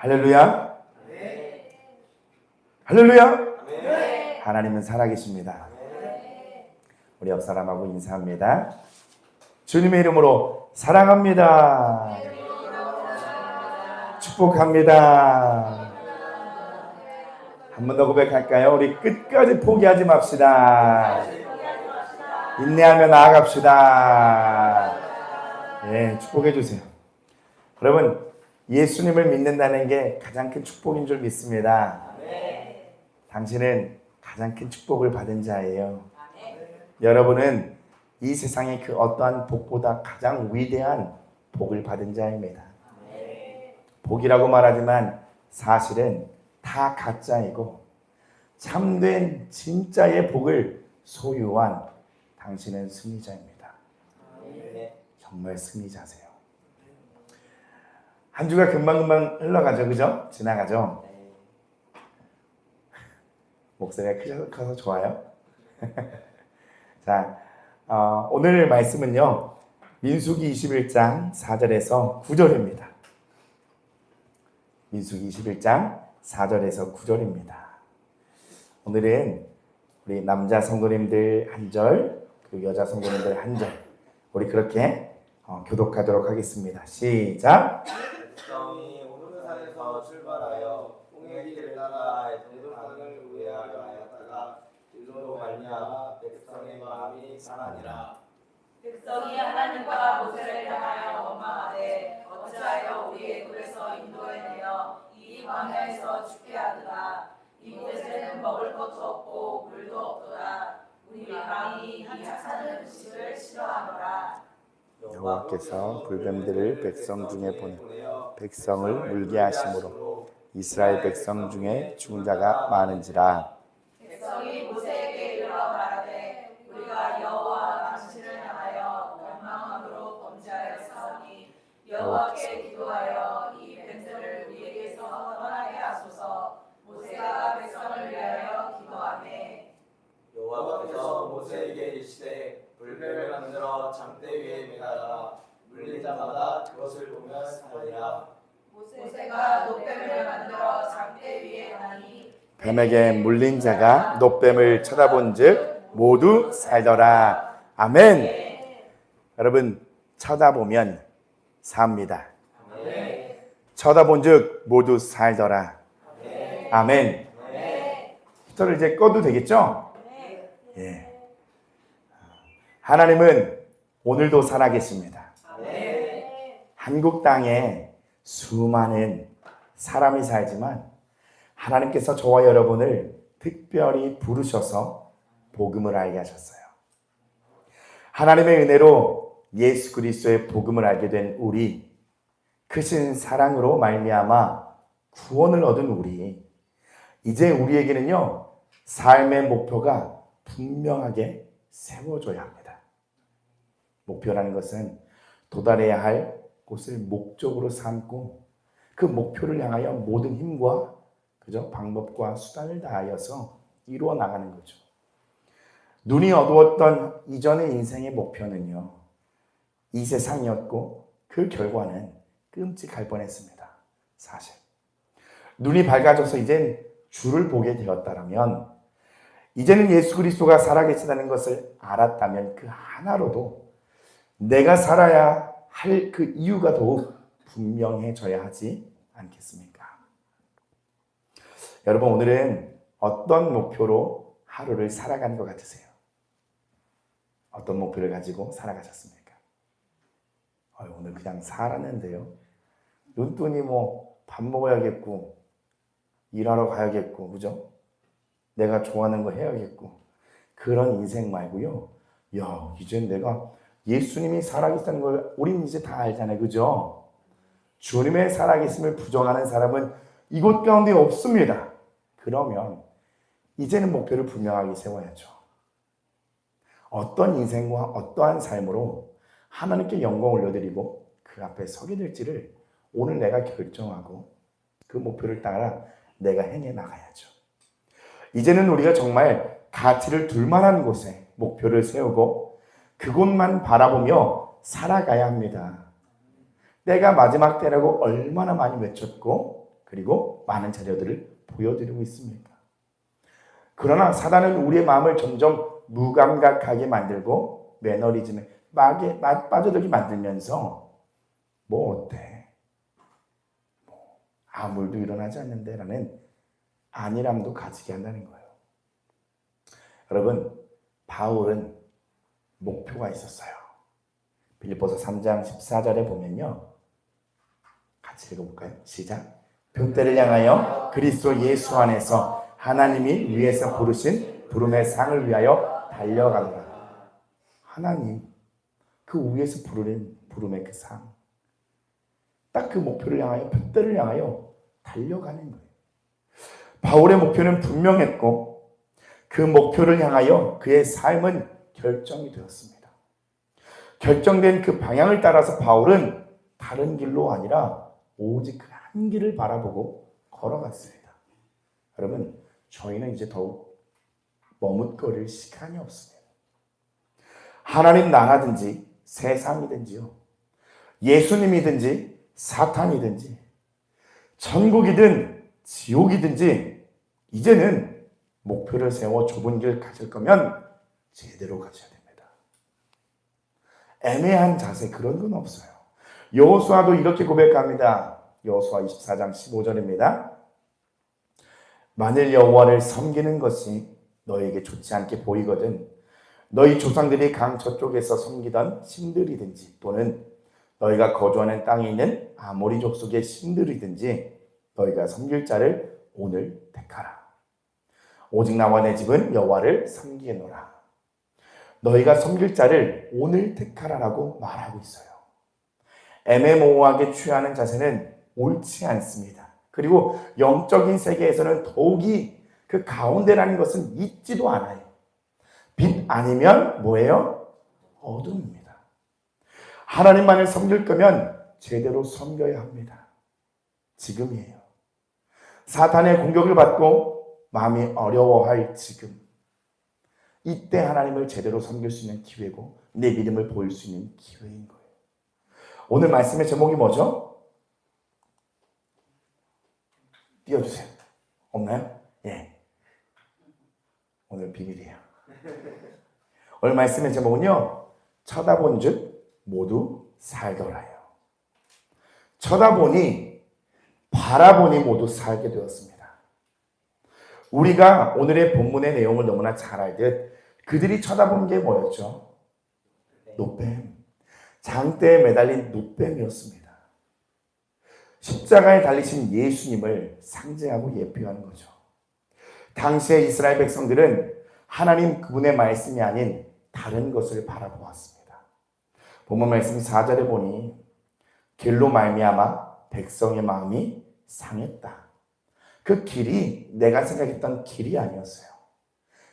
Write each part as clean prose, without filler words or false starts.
할렐루야. 할렐루야. 네. 하나님은 살아계십니다. 우리 옆 사람하고 인사합니다. 주님의 이름으로 사랑합니다. 축복합니다. 한 번 더 고백할까요? 우리 끝까지 포기하지 맙시다. 인내하며 나아갑시다. 예, 축복해 주세요. 여러분, 예수님을 믿는다는 게 가장 큰 축복인 줄 믿습니다. 당신은 가장 큰 축복을 받은 자예요. 여러분은 이 세상의 그 어떠한 복보다 가장 위대한 복을 받은 자입니다. 복이라고 말하지만 사실은 다 가짜이고 참된 진짜의 복을 소유한 당신은 승리자입니다. 정말 승리자세요. 한 주가 금방금방 흘러가죠. 그죠? 지나가죠. 목소리가 커서 좋아요. 자, 오늘 말씀은요, 민수기 21장 4절에서 9절입니다. 민수기 21장 4절에서 9절입니다. 오늘은 우리 남자 성도님들 한 절, 그리고 여자 성도님들 한 절, 우리 그렇게 교독하도록 하겠습니다. 시작! 백성이 호르산에서 출발하여 홍해 길을 따라 동등강을 우회하려 하였다가 길로 말미암아 백성의 마음이 상하니라. 백성이 하나님과 모세를 향하여 원망하되 어찌하여 우리 애굽에서 인도해내어 이 광야에서 죽게 하더라. 이곳에는 먹을 것도 없고 물도 없도다. 우리 왕이 이 하찮은 음식을 싫어하노라. 여호와께서 불뱀들을 백성 중에 보내 백성을 물게 하심으로 이스라엘 백성 중에 죽은 자가 많은지라. 백성이 모세에게 이르러 말하되 우리가 여호와 당신을 향하여 원망함으로 범죄하였사오니 여호와께 기도하여 이 뱀들을 우리에게서 떠나게 하소서. 모세가 백성을 위하여 기도하매 여호와께서 모세에게 이르시되 불뱀을 만들어 장대 위에 매달아 물린 자마다 그것을 보며 살리라. 모세가 놋뱀을 만들어 장대 위에 하니 뱀에게 물린 자가 놋뱀을 쳐다본즉 모두 살더라. 아멘. 여러분, 쳐다보면 삽니다. 쳐다본즉 모두 살더라. 아멘. 히터를 이제 꺼도 되겠죠? 예. 하나님은 오늘도 살아계십니다. 한국 땅에 수많은 사람이 살지만 하나님께서 저와 여러분을 특별히 부르셔서 복음을 알게 하셨어요. 하나님의 은혜로 예수 그리스도의 복음을 알게 된 우리, 크신 사랑으로 말미암아 구원을 얻은 우리, 이제 우리에게는요, 삶의 목표가 분명하게 세워져야 합니다. 목표라는 것은 도달해야 할 곳을 목적으로 삼고 그 목표를 향하여 모든 힘과 그죠? 방법과 수단을 다하여서 이루어 나가는 거죠. 눈이 어두웠던 이전의 인생의 목표는요, 이 세상이었고 그 결과는 끔찍할 뻔했습니다. 사실 눈이 밝아져서 이젠 주를 보게 되었다면, 이제는 예수 그리스도가 살아계시다는 것을 알았다면 그 하나로도 내가 살아야 할 그 이유가 더욱 분명해져야 하지 않겠습니까? 여러분, 오늘은 어떤 목표로 하루를 살아가는 것 같으세요? 어떤 목표를 가지고 살아가셨습니까? 오늘 그냥 살았는데요. 눈뜨니 밥 먹어야겠고 일하러 가야겠고, 그죠? 내가 좋아하는 거 해야겠고, 그런 인생 말고요. 이젠 내가 예수님이 살아계시다는 걸 우린 이제 다 알잖아요. 그죠? 주님의 살아계심을 부정하는 사람은 이곳 가운데 없습니다. 그러면 이제는 목표를 분명하게 세워야죠. 어떤 인생과 어떠한 삶으로 하나님께 영광 올려드리고 그 앞에 서게 될지를 오늘 내가 결정하고 그 목표를 따라 내가 행해 나가야죠. 이제는 우리가 정말 가치를 둘 만한 곳에 목표를 세우고 그곳만 바라보며 살아가야 합니다. 때가 마지막 때라고 얼마나 많이 외쳤고, 그리고 많은 자료들을 보여드리고 있습니다. 그러나 사단은 우리의 마음을 점점 무감각하게 만들고 매너리즘에 빠져들게 만들면서 뭐 어때? 뭐 아무 일도 일어나지 않는데 라는 안일함도 가지게 한다는 거예요. 여러분, 바울은 목표가 있었어요. 빌립보서 3장 14절에 보면요. 같이 읽어볼까요? 시작. 둯대를 향하여 그리스도 예수 안에서 하나님이 위에서 부르신 부름의 상을 위하여 달려가노라. 하나님, 그 위에서 부르는 부름의 그 상. 딱 그 목표를 향하여, 둯대를 향하여 달려가는 거예요. 바울의 목표는 분명했고 그 목표를 향하여 그의 삶은 결정이 되었습니다. 결정된 그 방향을 따라서 바울은 다른 길로 아니라 오직 그 한 길을 바라보고 걸어갔습니다. 여러분, 저희는 이제 더욱 머뭇거릴 시간이 없습니다. 하나님 나라든지 세상이든지요, 예수님이든지 사탄이든지 천국이든 지옥이든지 이제는 목표를 세워 좁은 길 가실 거면 제대로 가셔야 됩니다. 애매한 자세 그런 건 없어요. 여호수아도 이렇게 고백합니다. 여호수아 24장 15절입니다. 만일 여호와를 섬기는 것이 너에게 좋지 않게 보이거든 너희 조상들이 강 저쪽에서 섬기던 신들이든지 또는 너희가 거주하는 땅에 있는 아모리 족속의 신들이든지 너희가 섬길 자를 오늘 택하라. 오직 나와 내 집은 여호와를 섬기노라. 너희가 섬길 자를 오늘 택하라라고 말하고 있어요. 애매모호하게 취하는 자세는 옳지 않습니다. 그리고 영적인 세계에서는 더욱이 그 가운데라는 것은 있지도 않아요. 빛 아니면 뭐예요? 어둠입니다. 하나님만을 섬길 거면 제대로 섬겨야 합니다. 지금이에요. 사탄의 공격을 받고 마음이 어려워할 지금, 이때 하나님을 제대로 섬길 수 있는 기회고 내 믿음을 보일 수 있는 기회인 거예요. 오늘 말씀의 제목이 뭐죠? 띄워주세요. 없나요? 예. 오늘 비밀이에요. 오늘 말씀의 제목은요, 쳐다본 즉 모두 살더라요. 쳐다보니 바라보니 모두 살게 되었습니다. 우리가 오늘의 본문의 내용을 너무나 잘 알듯 그들이 쳐다본 게 뭐였죠? 노뱀. 장대에 매달린 노뱀이었습니다. 십자가에 달리신 예수님을 상징하고 예표하는 거죠. 당시의 이스라엘 백성들은 하나님 그분의 말씀이 아닌 다른 것을 바라보았습니다. 본문 말씀 4절에 보니 길로 말미암아 백성의 마음이 상했다. 그 길이 내가 생각했던 길이 아니었어요.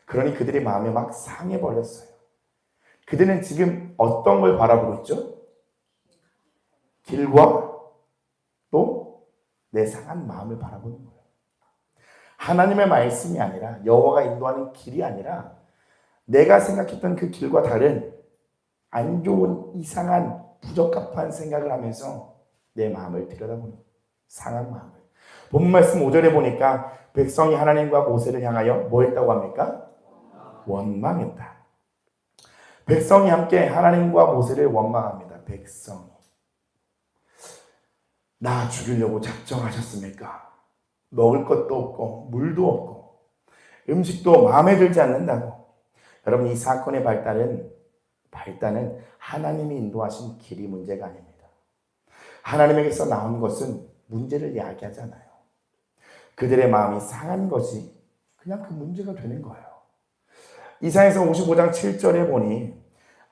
그러니 그들의 마음이 막 상해버렸어요. 그들은 지금 어떤 걸 바라보고 있죠? 길과 또 내 상한 마음을 바라보는 거예요. 하나님의 말씀이 아니라, 여호와가 인도하는 길이 아니라 내가 생각했던 그 길과 다른 안 좋은 이상한 부적합한 생각을 하면서 내 마음을 들여다보는 거예요. 상한 마음을. 본문 말씀 5절에 보니까 백성이 하나님과 모세를 향하여 뭐 했다고 합니까? 원망했다. 백성이 함께 하나님과 모세를 원망합니다. 백성이. 나 죽이려고 작정하셨습니까? 먹을 것도 없고 물도 없고 음식도 마음에 들지 않는다고. 여러분, 이 사건의 발단은 하나님이 인도하신 길이 문제가 아닙니다. 하나님에게서 나온 것은 문제를 야기하잖아요. 그들의 마음이 상한 것이 그냥 그 문제가 되는 거예요. 이사야서 55장 7절에 보니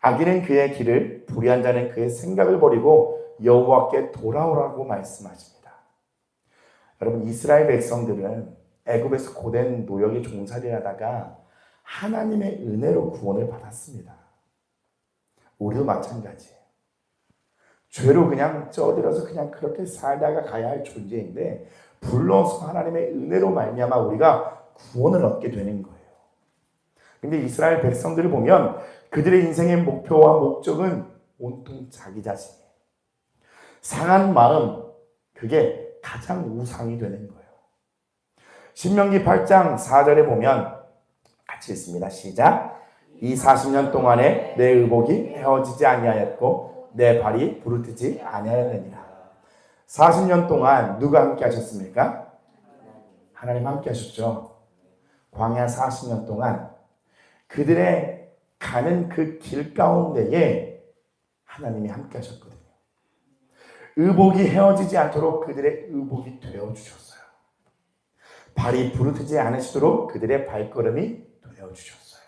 악인은 그의 길을, 불의한 자는 그의 생각을 버리고 여호와께 돌아오라고 말씀하십니다. 여러분, 이스라엘 백성들은 애굽에서 고된 노역의 종살이를 하다가 하나님의 은혜로 구원을 받았습니다. 우리도 마찬가지예요. 죄로 그냥 쪄들어서 그냥 그렇게 살다가 가야 할 존재인데 불러서 하나님의 은혜로 말미암아 우리가 구원을 얻게 되는 거예요. 근데 이스라엘 백성들을 보면 그들의 인생의 목표와 목적은 온통 자기 자신이에요. 상한 마음, 그게 가장 우상이 되는 거예요. 신명기 8장 4절에 보면 같이 읽습니다. 시작. 이 40년 동안에 내 의복이 헤어지지 아니하였고 내 발이 부르트지 아니하였느니라. 40년 동안 누가 함께 하셨습니까? 하나님 함께 하셨죠. 광야 40년 동안 그들의 가는 그 길 가운데에 하나님이 함께 하셨거든요. 의복이 헤어지지 않도록 그들의 의복이 되어주셨어요. 발이 부르트지 않으시도록 그들의 발걸음이 되어주셨어요.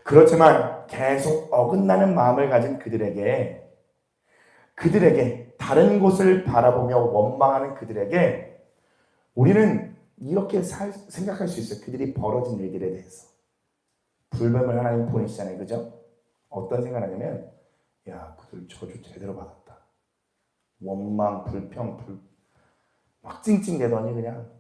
그렇지만 계속 어긋나는 마음을 가진 그들에게 다른 곳을 바라보며 원망하는 그들에게 우리는 이렇게 생각할 수 있어요. 그들이 벌어진 일들에 대해서. 불뱀을 하나님 보내시잖아요. 그죠? 어떤 생각을 하냐면 야, 그들 저주 제대로 받았다. 원망, 불평, 막 찡찡대더니 그냥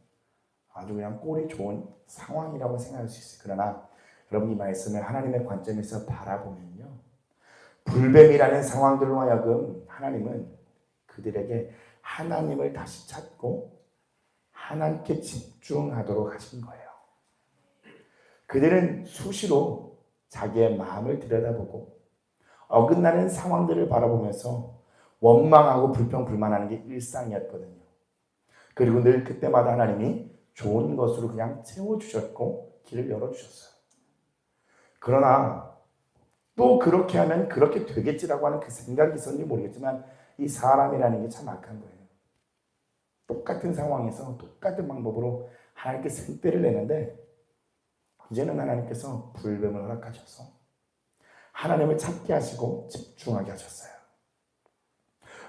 아주 그냥 꼴이 좋은 상황이라고 생각할 수 있어요. 그러나 여러분 이 말씀을 하나님의 관점에서 바라보면요. 불뱀이라는 상황들로 하여금 하나님은 그들에게 하나님을 다시 찾고 하나님께 집중하도록 하신 거예요. 그들은 수시로 자기의 마음을 들여다보고 어긋나는 상황들을 바라보면서 원망하고 불평불만하는 게 일상이었거든요. 그리고 늘 그때마다 하나님이 좋은 것으로 그냥 채워주셨고 길을 열어주셨어요. 그러나 또 그렇게 하면 그렇게 되겠지라고 하는 그 생각이 있었는지 모르겠지만 이 사람이라는 게 참 악한 거예요. 똑같은 상황에서 똑같은 방법으로 하나님께 생떼를 내는데 이제는 하나님께서 불뱀을 허락하셔서 하나님을 찾게 하시고 집중하게 하셨어요.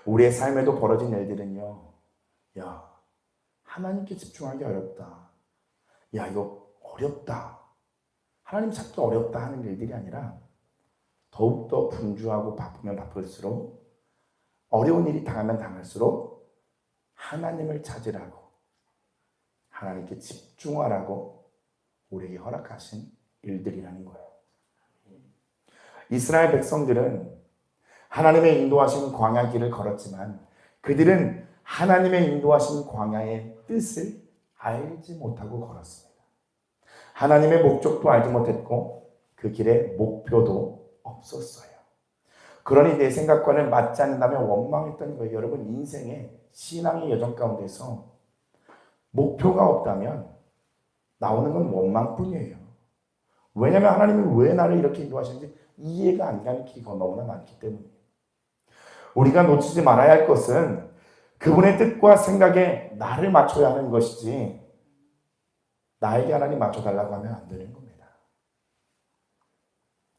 우리의 삶에도 벌어진 일들은요. 야, 하나님께 집중하기 어렵다. 야, 이거 어렵다. 하나님 찾기 어렵다 하는 일들이 아니라 더욱더 분주하고 바쁘면 바쁠수록 어려운 일이 당하면 당할수록 하나님을 찾으라고 하나님께 집중하라고 우리에게 허락하신 일들이라는 거예요. 이스라엘 백성들은 하나님의 인도하신 광야 길을 걸었지만 그들은 하나님의 인도하신 광야의 뜻을 알지 못하고 걸었습니다. 하나님의 목적도 알지 못했고 그 길에 목표도 없었어요. 그러니 내 생각과는 맞지 않는다면 원망했던 거예요. 여러분 인생의 신앙의 여정 가운데서 목표가 없다면 나오는 건 원망뿐이에요. 왜냐하면 하나님이 왜 나를 이렇게 인도하시는지 이해가 안 가는 길이 너무나 많기 때문이에요. 우리가 놓치지 말아야 할 것은 그분의 뜻과 생각에 나를 맞춰야 하는 것이지 나에게 하나님 맞춰달라고 하면 안 되는 겁니다.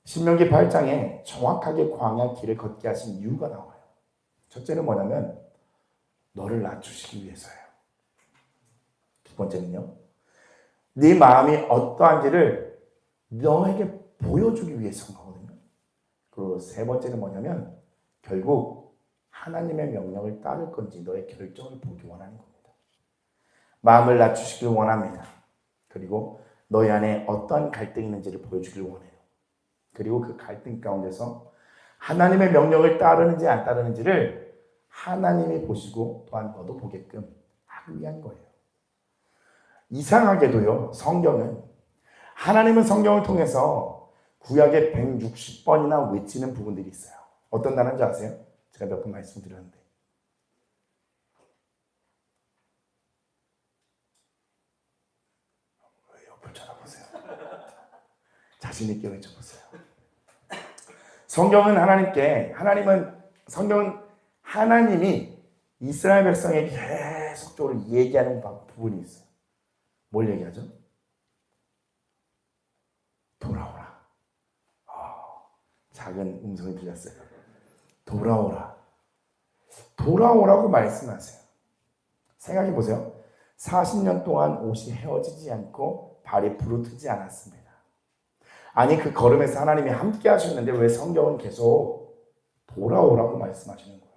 신명기 8장에 정확하게 광야 길을 걷게 하신 이유가 나와요. 첫째는 뭐냐면 너를 낮추시기 위해서예요. 두 번째는요. 네 마음이 어떠한지를 너에게 보여주기 위해서인 거거든요. 그리고 세 번째는 뭐냐면 결국 하나님의 명령을 따를 건지 너의 결정을 보기 원하는 겁니다. 마음을 낮추시길 원합니다. 그리고 너희 안에 어떠한 갈등이 있는지를 보여주길 원해요. 그리고 그 갈등 가운데서 하나님의 명령을 따르는지 안 따르는지를 하나님이 보시고 또한 너도 보게끔 하기 위한 거예요. 이상하게도요. 하나님은 성경을 통해서 구약에 160번이나 외치는 부분들이 있어요. 어떤 단어인지 아세요? 제가 몇 번 말씀드렸는데. 왜 옆을 쳐다보세요? 자신 있게 외쳐보세요. 성경은 하나님이 이스라엘 백성에게 계속적으로 얘기하는 부분이 있어요. 뭘 얘기하죠? 돌아오라. 작은 음성이 들렸어요. 돌아오라. 돌아오라고 말씀하세요. 생각해 보세요. 40년 동안 옷이 헤어지지 않고 발이 부르트지 않았습니다. 아니 그 걸음에서 하나님이 함께 하셨는데 왜 성경은 계속 돌아오라고 말씀하시는 거예요?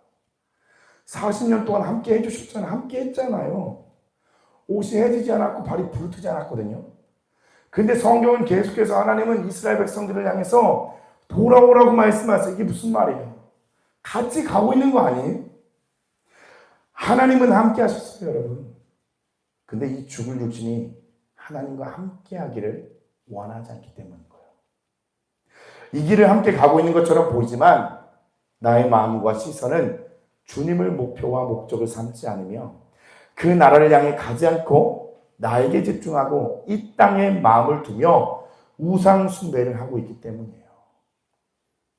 40년 동안 함께 해주셨잖아요. 함께 했잖아요. 옷이 헤어지지 않았고 발이 부르트지 않았거든요. 근데 성경은 계속해서 하나님은 이스라엘 백성들을 향해서 돌아오라고 말씀하세요. 이게 무슨 말이에요? 같이 가고 있는 거 아니에요? 하나님은 함께 하셨어요, 여러분. 근데 이 죽을 육신이 하나님과 함께 하기를 원하지 않기 때문인 거예요. 이 길을 함께 가고 있는 것처럼 보이지만 나의 마음과 시선은 주님을 목표와 목적을 삼지 않으며 그 나라를 향해 가지 않고 나에게 집중하고 이 땅에 마음을 두며 우상 숭배를 하고 있기 때문이에요.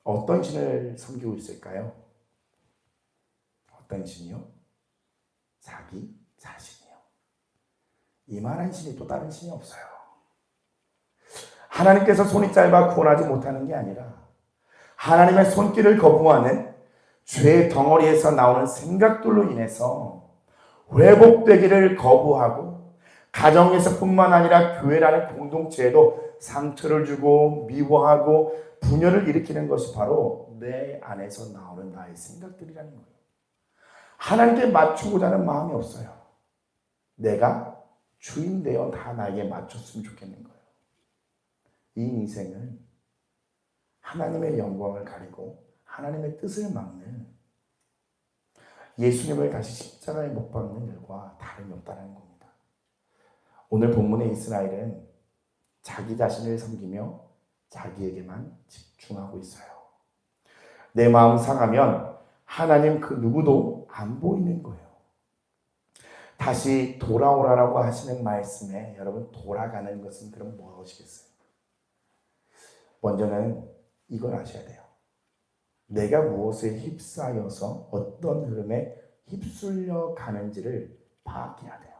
어떤 신을 섬기고 있을까요? 어떤 신이요? 자기 자신이요. 이만한 신이 또 다른 신이 없어요. 하나님께서 손이 짧아 구원하지 못하는 게 아니라 하나님의 손길을 거부하는 죄의 덩어리에서 나오는 생각들로 인해서 회복되기를 거부하고 가정에서뿐만 아니라 교회라는 공동체에도 상처를 주고 미워하고 분열을 일으키는 것이 바로 내 안에서 나오는 나의 생각들이라는 거예요. 하나님께 맞추고자 하는 마음이 없어요. 내가 주인 되어 다 나에게 맞췄으면 좋겠는 거예요. 이 인생은 하나님의 영광을 가리고 하나님의 뜻을 막는 예수님을 다시 십자가에 못 박는 일과 다름이 없다는 겁니다. 오늘 본문의 이스라엘은 자기 자신을 섬기며 자기에게만 집중하고 있어요. 내 마음 상하면 하나님 그 누구도 안 보이는 거예요. 다시 돌아오라라고 하시는 말씀에 여러분 돌아가는 것은 그럼 무엇이겠어요? 먼저는 이걸 아셔야 돼요. 내가 무엇에 휩싸여서 어떤 흐름에 휩쓸려 가는지를 파악해야 돼요.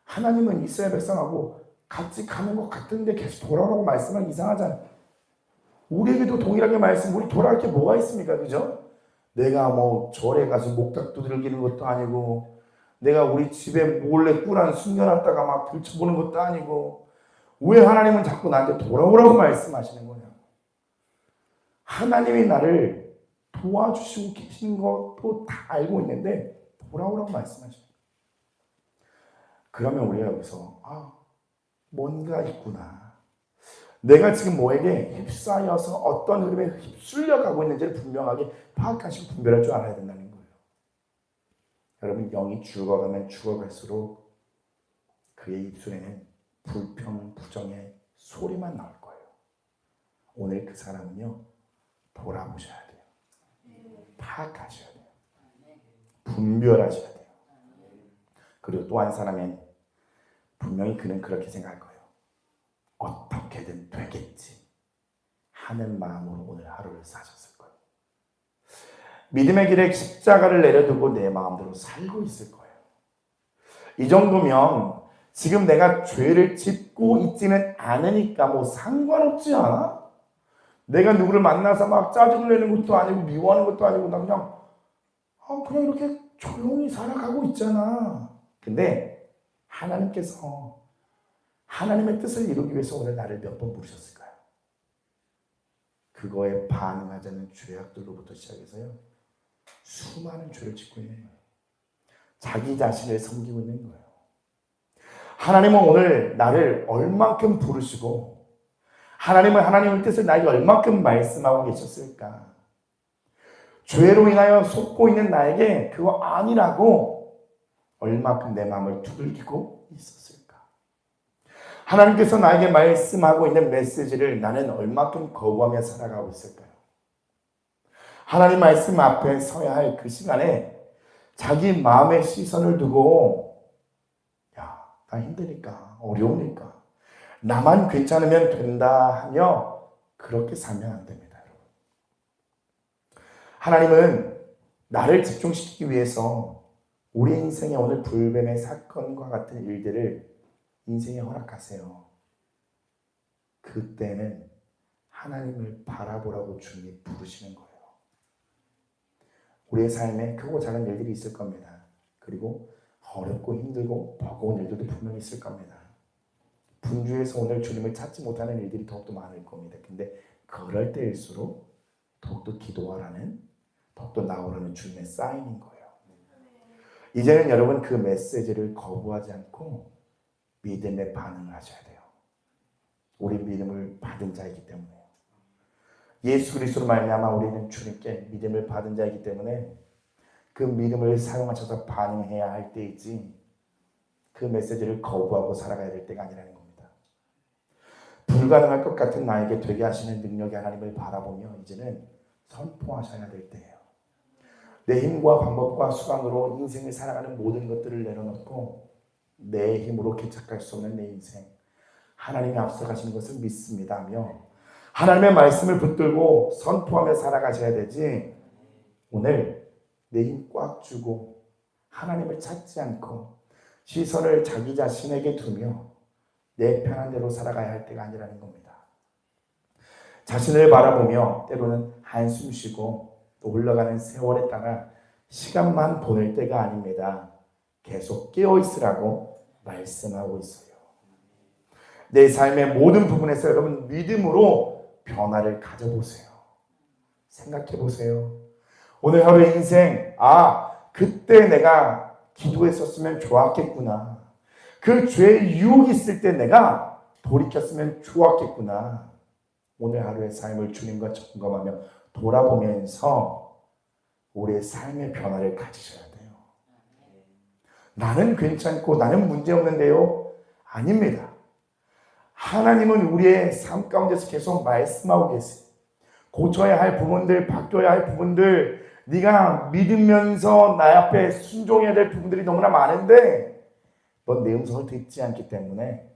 하나님은 이스라엘 백성하고 같이 가는 것 같은데 계속 돌아오라고 말씀하면 이상하잖아요. 우리에게도 동일하게 말씀, 우리 돌아갈 게 뭐가 있습니까? 그죠? 내가 뭐 절에 가서 목탁 두들기는 것도 아니고 내가 우리 집에 몰래 꿀 숨겨놨다가 막 들춰보는 것도 아니고 왜 하나님은 자꾸 나한테 돌아오라고 말씀하시는 거냐고. 하나님이 나를 도와주시고 계신 것도 다 알고 있는데 돌아오라고 말씀하시는 거예요. 그러면 우리가 여기서 뭔가 있구나. 내가 지금 뭐에게 휩싸여서 어떤 흐름에 휩쓸려 가고 있는지를 분명하게 파악하시고 분별할 줄 알아야 된다는 거예요. 여러분 영이 죽어가면 죽어갈수록 그의 입술에는 불평, 부정의 소리만 나올 거예요. 오늘 그 사람은요. 돌아보셔야 돼요. 파악하셔야 돼요. 분별하셔야 돼요. 그리고 또 한 사람은 분명히 그는 그렇게 생각할 거예요. 어떻게든 되겠지 하는 마음으로 오늘 하루를 사셨을 거예요. 믿음의 길에 십자가를 내려두고 내 마음대로 살고 있을 거예요. 이 정도면 지금 내가 죄를 짓고 있지는 않으니까 뭐 상관없지 않아? 내가 누구를 만나서 막 짜증을 내는 것도 아니고 미워하는 것도 아니고 나 그냥 이렇게 조용히 살아가고 있잖아. 근데 하나님께서 하나님의 뜻을 이루기 위해서 오늘 나를 몇 번 부르셨을까요? 그거에 반응하지 않는 죄악들로부터 시작해서요. 수많은 죄를 짓고 있는 거예요. 자기 자신을 섬기고 있는 거예요. 하나님은 오늘 나를 얼만큼 부르시고 하나님은 하나님의 뜻을 나에게 얼만큼 말씀하고 계셨을까? 죄로 인하여 속고 있는 나에게 그거 아니라고 얼만큼 내 마음을 두들기고 있었을까? 하나님께서 나에게 말씀하고 있는 메시지를 나는 얼만큼 거부하며 살아가고 있을까요? 하나님 말씀 앞에 서야 할 그 시간에 자기 마음의 시선을 두고 나 힘드니까 어려우니까 나만 괜찮으면 된다 하며 그렇게 살면 안 됩니다. 여러분. 하나님은 나를 집중시키기 위해서 우리 인생에 오늘 불뱀의 사건과 같은 일들을 인생에 허락하세요. 그때는 하나님을 바라보라고 주님이 부르시는 거예요. 우리의 삶에 크고 작은 일들이 있을 겁니다. 그리고 어렵고 힘들고 버거운 일들도 분명히 있을 겁니다. 분주해서 오늘 주님을 찾지 못하는 일들이 더욱더 많을 겁니다. 근데 그럴 때일수록 더욱더 기도하라는, 더욱더 나오라는 주님의 사인인 거예요. 이제는 여러분 그 메시지를 거부하지 않고 믿음에 반응을 하셔야 돼요. 우리 믿음을 받은 자이기 때문에요. 예수 그리스도로 말미암아 우리는 주님께 믿음을 받은 자이기 때문에 그 믿음을 사용하셔서 반응해야 할 때이지 그 메시지를 거부하고 살아가야 될 때가 아니라는 겁니다. 불가능할 것 같은 나에게 되게 하시는 능력의 하나님을 바라보며 이제는 선포하셔야 될 때예요. 내 힘과 방법과 수단으로 인생을 살아가는 모든 것들을 내려놓고 내 힘으로 개척할 수 없는 내 인생, 하나님이 앞서가시는 것을 믿습니다 하며 하나님의 말씀을 붙들고 선포하며 살아가셔야 되지, 오늘 내 힘 꽉 주고 하나님을 찾지 않고 시선을 자기 자신에게 두며 내 편한 대로 살아가야 할 때가 아니라는 겁니다. 자신을 바라보며 때로는 한숨 쉬고 또 흘러가는 세월에 따라 시간만 보낼 때가 아닙니다. 계속 깨어있으라고 말씀하고 있어요. 내 삶의 모든 부분에서 여러분 믿음으로 변화를 가져보세요. 생각해보세요. 오늘 하루의 인생, 그때 내가 기도했었으면 좋았겠구나. 그 죄의 유혹이 있을 때 내가 돌이켰으면 좋았겠구나. 오늘 하루의 삶을 주님과 점검하며 돌아보면서 우리의 삶의 변화를 가지셔야 돼요. 나는 괜찮고 나는 문제없는데요? 아닙니다. 하나님은 우리의 삶 가운데서 계속 말씀하고 계세요. 고쳐야 할 부분들, 바뀌어야 할 부분들, 네가 믿으면서 나 앞에 순종해야 될 부분들이 너무나 많은데 넌 내 음성을 듣지 않기 때문에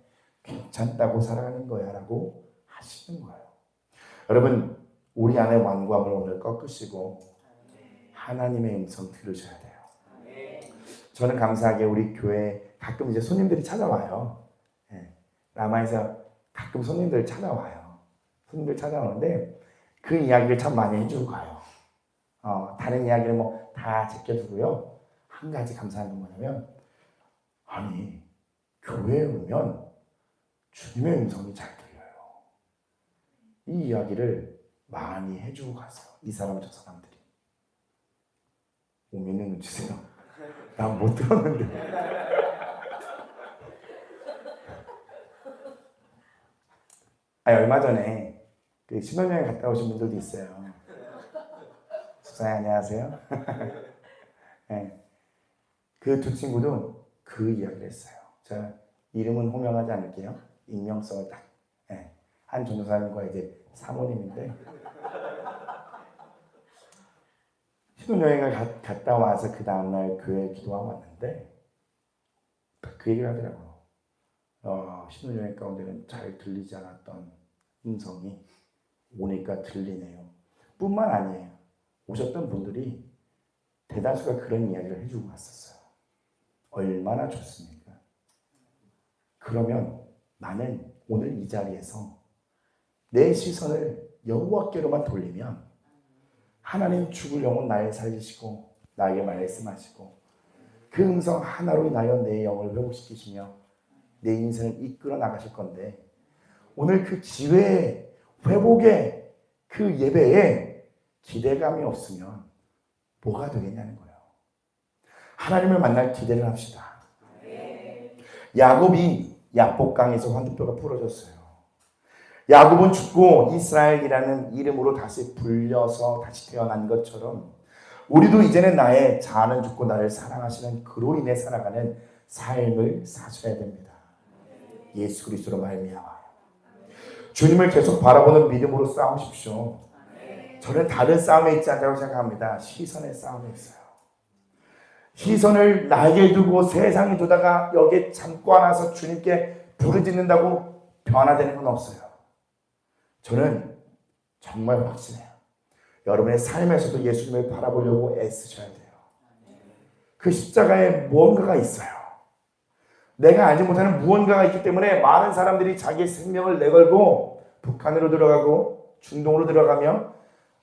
괜찮다고 살아가는 거야 라고 하시는 거예요. 여러분, 우리 안에 완고함을 오늘 꺾으시고 하나님의 음성 들으셔야 돼요. 저는 감사하게 우리 교회 가끔 이제 손님들이 찾아와요. 라마에서 가끔 손님들 찾아와요. 손님들 찾아오는데 그 이야기를 참 많이 해주고 가요. 다른 이야기를 뭐 다 제껴두고요. 한 가지 감사한 건 뭐냐면, 아니 교회에 오면 주님의 음성이 잘 들려요. 이 이야기를 많이 해주고 가세요. 이 사람 저 사람들이. 오면은 눈치세요. 난 못 들었는데. 얼마 전에 그 신혼여행 갔다 오신 분들도 있어요. 집사님 안녕하세요. 네. 그 두 친구도 그 이야기를 했어요. 제가 이름은 호명하지 않을게요. 익명성을 딱. 한 전도사님과 이제 사모님인데 신혼여행을 갔다 와서 그 다음날 교회 기도하고 왔는데 그 얘기를 하더라고요. 신혼여행 가운데는 잘 들리지 않았던 음성이 오니까 들리네요. 뿐만 아니에요. 오셨던 분들이 대다수가 그런 이야기를 해주고 갔었어요. 얼마나 좋습니까? 그러면 나는 오늘 이 자리에서 내 시선을 여호와께로만 돌리면 하나님 죽을 영혼 나에 살리시고 나에게 말씀하시고 그 음성 하나로 인하여 내 영을 회복시키시며 내 인생을 이끌어 나가실 건데, 오늘 그 지혜의 회복의 그 예배에 기대감이 없으면 뭐가 되겠냐는 거예요. 하나님을 만날 기대를 합시다. 야곱이 야복강에서 환두뼈가 부러졌어요. 야곱은 죽고 이스라엘이라는 이름으로 다시 불려서 다시 태어난 것처럼 우리도 이제는 나의 자아는 죽고 나를 사랑하시는 그로 인해 살아가는 삶을 사셔야 됩니다. 예수 그리스도로 말미암아 주님을 계속 바라보는 믿음으로 싸우십시오. 저는 다른 싸움에 있지 않다고 생각합니다. 시선의 싸움에 있어요. 시선을 나에게 두고 세상에 두다가 여기에 잠고 안아서 주님께 부르짖는다고 변화되는 건 없어요. 저는 정말 확신해요. 여러분의 삶에서도 예수님을 바라보려고 애쓰셔야 돼요. 그 십자가에 무언가가 있어요. 내가 알지 못하는 무언가가 있기 때문에 많은 사람들이 자기의 생명을 내걸고 북한으로 들어가고 중동으로 들어가며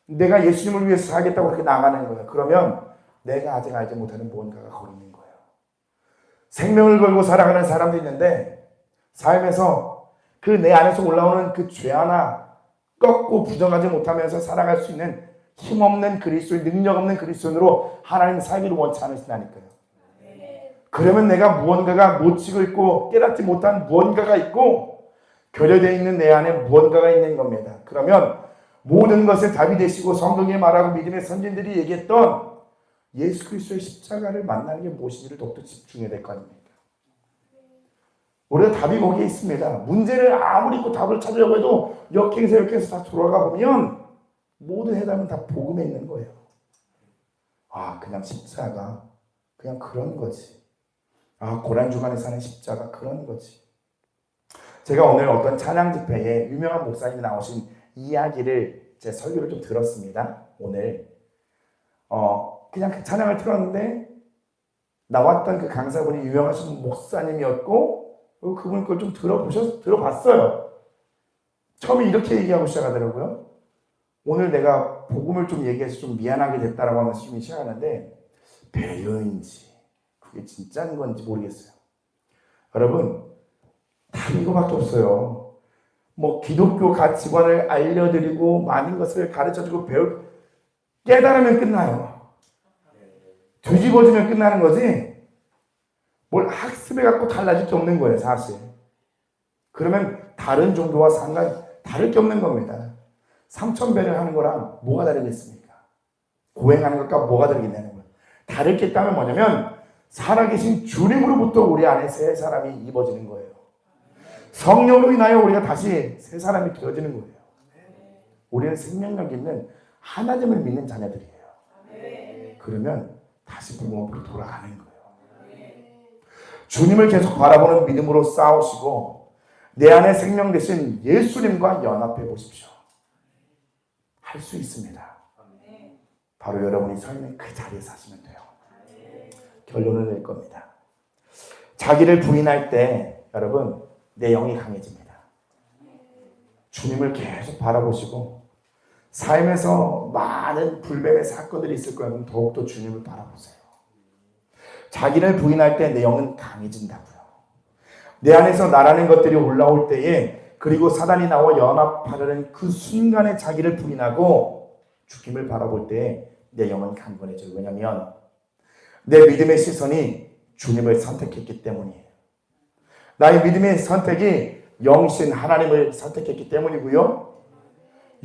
내가 예수님을 위해서 살겠다고 그렇게 나가는 거예요. 그러면 내가 아직 알지 못하는 무언가가 거기 있는 거예요. 생명을 걸고 살아가는 사람도 있는데 삶에서 그 내 안에서 올라오는 그 죄 하나 꺾고 부정하지 못하면서 살아갈 수 있는 힘없는 그리스도인, 능력 없는 그리스도인으로 하나님 살기를 원치 않으시다니까요. 그러면 내가 무언가가 놓치고 있고 깨닫지 못한 무언가가 있고 결여되어 있는 내 안에 무언가가 있는 겁니다. 그러면 모든 것에 답이 되시고 성경에 말하고 믿음의 선진들이 얘기했던 예수 그리스도의 십자가를 만나는 게 무엇인지를 더욱더 집중해야 될 거 아닙니까? 우리가 답이 거기에 있습니다. 문제를 아무리 있고 답을 찾으려고 해도 역행해서 다 돌아가 보면 모든 해답은 다 복음에 있는 거예요. 아, 그냥 십자가 그냥 그런 거지. 아, 고난주간에 사는 십자가 그런 거지. 제가 오늘 어떤 찬양 집회에 유명한 목사님이 나오신 이야기를 제 설교를 좀 들었습니다. 오늘 그냥 그 찬양을 틀었는데 나왔던 그 강사분이 유명하신 목사님이었고 그분 걸 좀 들어봤어요. 처음에 이렇게 얘기하고 시작하더라고요. 오늘 내가 복음을 좀 얘기해서 좀 미안하게 됐다라고 하면서 좀 시작하는데 배려인지 그게 진짜인 건지 모르겠어요. 여러분, 다 이거밖에 없어요. 뭐 기독교 가치관을 알려드리고 많은 것을 가르쳐주고 깨달으면 끝나요. 뒤집어지면 끝나는 거지 뭘 학습해 갖고 달라질 게 없는 거예요, 사실. 그러면 다른 종교와 다를 게 없는 겁니다. 삼천배를 하는 거랑 뭐가 다르겠습니까? 고행하는 것과 뭐가 다르겠냐는 거예요. 다를 게 있다면 뭐냐면 살아계신 주님으로부터 우리 안에 새 사람이 입어지는 거예요. 성령으로 인하여 우리가 다시 새 사람이 되어지는 거예요. 우리는 생명력 있는 하나님을 믿는 자녀들이에요. 그러면 다시 부모로 돌아가는 거예요. 주님을 계속 바라보는 믿음으로 싸우시고 내 안에 생명 되신 예수님과 연합해 보십시오. 할 수 있습니다. 바로 여러분이 서 있는 그 자리에서 하시면 돼요. 결론을 낼 겁니다. 자기를 부인할 때 여러분 내 영이 강해집니다. 주님을 계속 바라보시고 삶에서 많은 불뱀의 사건들이 있을 거예요. 그럼 더욱더 주님을 바라보세요. 자기를 부인할 때 내 영은 강해진다고요. 내 안에서 나라는 것들이 올라올 때에 그리고 사단이 나와 연합하려는 그 순간에 자기를 부인하고 주님을 바라볼 때에 내 영은 강건해져요. 왜냐하면 내 믿음의 시선이 주님을 선택했기 때문이에요. 나의 믿음의 선택이 영신 하나님을 선택했기 때문이고요.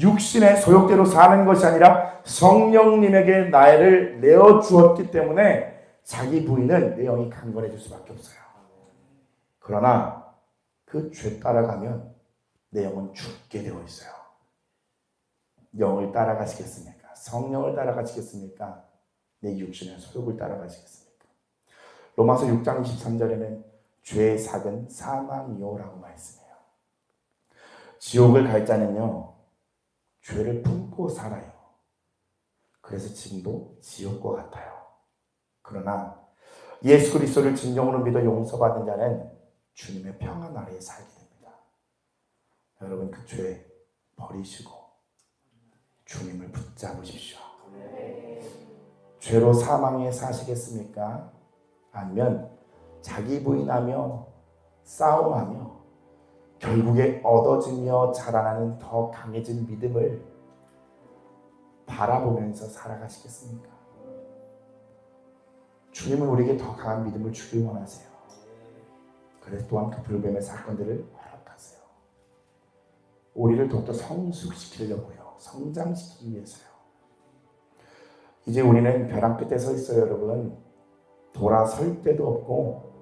육신의 소욕대로 사는 것이 아니라 성령님에게 나를 내어주었기 때문에 자기 부인은 내 영이 강건해질 수밖에 없어요. 그러나 그 죄 따라가면 내 영은 죽게 되어 있어요. 영을 따라가시겠습니까? 성령을 따라가시겠습니까? 내 육신의 소욕을 따라가시겠습니까? 로마서 6장 23절에는 죄의 삭은 사망이요라고 말씀해요. 지옥을 갈 자는요 죄를 품고 살아요. 그래서 지금도 지옥과 같아요. 그러나 예수 그리스도를 진정으로 믿어 용서받은 자는 주님의 평안 아래에 살게 됩니다. 여러분 그 죄 버리시고 주님을 붙잡으십시오. 죄로 사망에 사시겠습니까? 아니면 자기 부인하며 싸움하며 결국에 얻어지며 자라나는 더 강해진 믿음을 바라보면서 살아가시겠습니까? 주님은 우리에게 더 강한 믿음을 주길 원하세요. 그래서 또한 그 불뱀의 사건들을 허락하세요. 우리를 더욱더 성숙시키려고요. 성장시키기 위해서요. 이제 우리는 벼랑 끝에 서 있어요, 여러분. 돌아설 데도 없고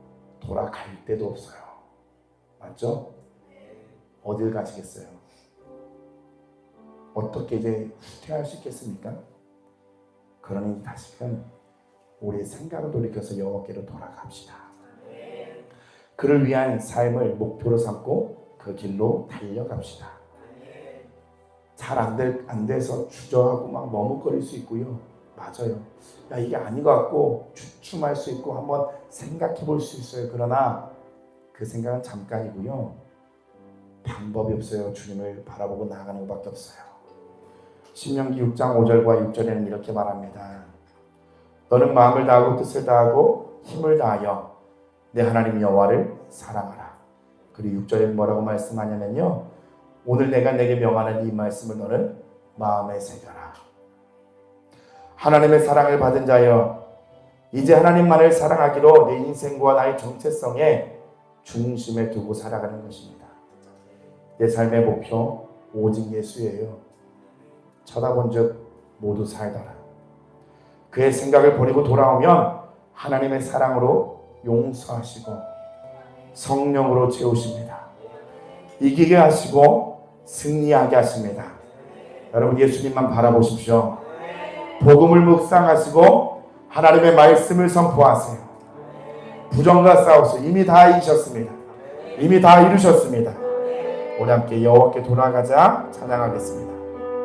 돌아갈 데도 없어요. 맞죠? 어딜 가시겠어요? 어떻게 이제 후퇴할 수 있겠습니까? 그러니 다시금 우리의 생각을 돌이켜서 여호와께로 돌아갑시다. 그를 위한 삶을 목표로 삼고 그 길로 달려갑시다. 잘 안 돼서 주저하고 막 머뭇거릴 수 있고요. 맞아요. 야 이게 아닌 것 같고 주춤할 수 있고 한번 생각해 볼 수 있어요. 그러나 그 생각은 잠깐이고요. 방법이 없어요. 주님을 바라보고 나아가는 것밖에 없어요. 신명기 6장 5절과 6절에는 이렇게 말합니다. 너는 마음을 다하고 뜻을 다하고 힘을 다하여 내 하나님 여호와를 사랑하라. 그리고 6절에 뭐라고 말씀하냐면요. 오늘 내가 내게 명하는 이 말씀을 너는 마음에 새겨라. 하나님의 사랑을 받은 자여 이제 하나님만을 사랑하기로 내 인생과 나의 정체성에 중심에 두고 살아가는 것입니다. 내 삶의 목표 오직 예수예요. 쳐다본 즉 모두 살더라. 그의 생각을 버리고 돌아오면 하나님의 사랑으로 용서하시고 성령으로 채우십니다. 이기게 하시고 승리하게 하십니다. 여러분 예수님만 바라보십시오. 복음을 묵상하시고 하나님의 말씀을 선포하세요. 부정과 싸우세요. 이미 다 이기셨습니다. 이미 다 이루셨습니다. 우리 함께 여호와께 돌아가자 찬양하겠습니다.